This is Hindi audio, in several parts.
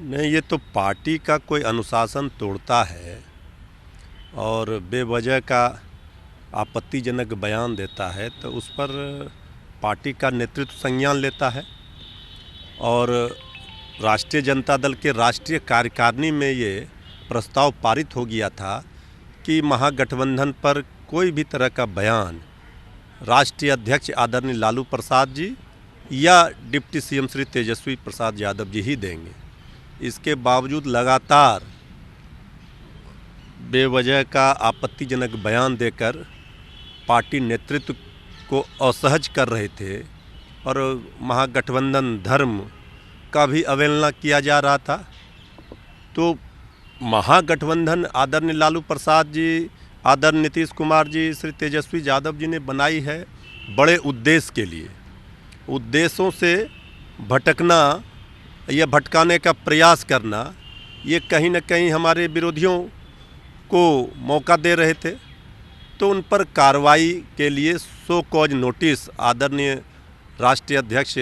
नहीं, ये तो पार्टी का कोई अनुशासन तोड़ता है और बेवजह का आपत्तिजनक बयान देता है तो उस पर पार्टी का नेतृत्व संज्ञान लेता है। और राष्ट्रीय जनता दल के राष्ट्रीय कार्यकारिणी में ये प्रस्ताव पारित हो गया था कि महागठबंधन पर कोई भी तरह का बयान राष्ट्रीय अध्यक्ष आदरणीय लालू प्रसाद जी या डिप्टी सीएम श्री तेजस्वी प्रसाद यादव जी ही देंगे। इसके बावजूद लगातार बेवजह का आपत्तिजनक बयान देकर पार्टी नेतृत्व को असहज कर रहे थे और महागठबंधन धर्म का भी अवहेलना किया जा रहा था। तो महागठबंधन आदरणीय लालू प्रसाद जी, आदरणीय नीतीश कुमार जी, श्री तेजस्वी यादव जी ने बनाई है बड़े उद्देश्य के लिए। उद्देश्यों से भटकना या भटकाने का प्रयास करना ये कहीं न कहीं हमारे विरोधियों को मौका दे रहे थे। तो उन पर कार्रवाई के लिए सो कॉज नोटिस आदरणीय राष्ट्रीय अध्यक्ष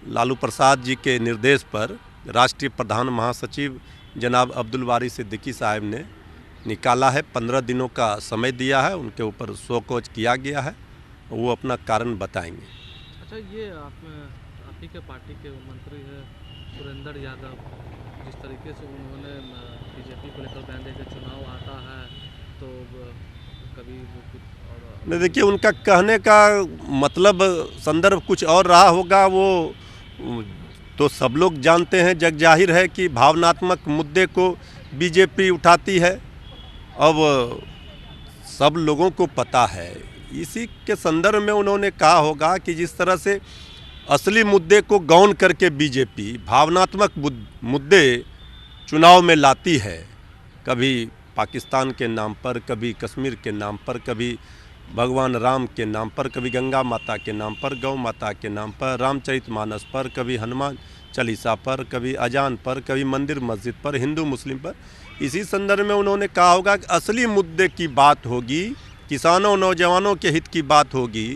लालू प्रसाद जी के निर्देश पर राष्ट्रीय प्रधान महासचिव जनाब अब्दुल बारी सिद्दीकी साहब ने निकाला है। 15 दिनों का समय दिया है, उनके ऊपर सो कॉज किया गया है, वो अपना कारण बताएंगे। अच्छा, ये आप ही के पार्टी के मंत्री है सुरेंद्र यादव, जिस तरीके से उन्होंने बीजेपी को लेकर बयान दिया कि चुनाव आता है तो कभी वो कुछ और नहीं, देखिए उनका कहने का मतलब संदर्भ कुछ और रहा होगा। वो तो सब लोग जानते हैं, जग जाहिर है कि भावनात्मक मुद्दे को बीजेपी उठाती है। अब सब लोगों को पता है, इसी के संदर्भ में उन्होंने कहा होगा कि जिस तरह से असली मुद्दे को गौण करके बीजेपी भावनात्मक मुद्दे चुनाव में लाती है, कभी पाकिस्तान के नाम पर, कभी कश्मीर के नाम पर, कभी भगवान राम के नाम पर, कभी गंगा माता के नाम पर, गौ माता के नाम पर, रामचरितमानस पर, कभी हनुमान चालीसा पर, कभी अजान पर, कभी मंदिर मस्जिद पर, हिंदू मुस्लिम पर। इसी संदर्भ में उन्होंने कहा होगा कि असली मुद्दे की बात होगी, किसानों नौजवानों के हित की बात होगी,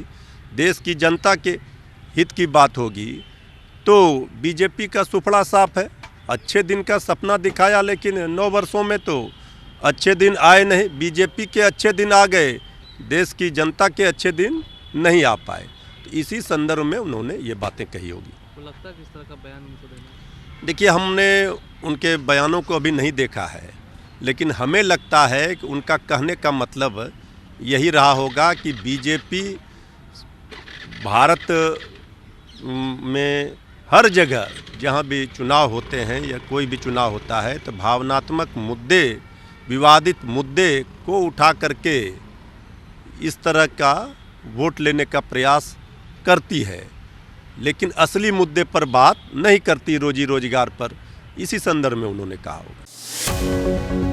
देश की जनता के हित की बात होगी, तो बीजेपी का सुफड़ा साफ है। अच्छे दिन का सपना दिखाया, लेकिन 9 वर्षों में तो अच्छे दिन आए नहीं। बीजेपी के अच्छे दिन आ गए, देश की जनता के अच्छे दिन नहीं आ पाए। तो इसी संदर्भ में उन्होंने ये बातें कही होगी। तो लगता है किस तरह का बयान उनको देना? देखिए, हमने उनके बयानों को अभी नहीं देखा है, लेकिन हमें लगता है कि उनका कहने का मतलब यही रहा होगा कि बीजेपी भारत में हर जगह जहाँ भी चुनाव होते हैं या कोई भी चुनाव होता है तो भावनात्मक मुद्दे, विवादित मुद्दे को उठा करके इस तरह का वोट लेने का प्रयास करती है, लेकिन असली मुद्दे पर बात नहीं करती, रोजी रोजगार पर। इसी संदर्भ में उन्होंने कहा होगा।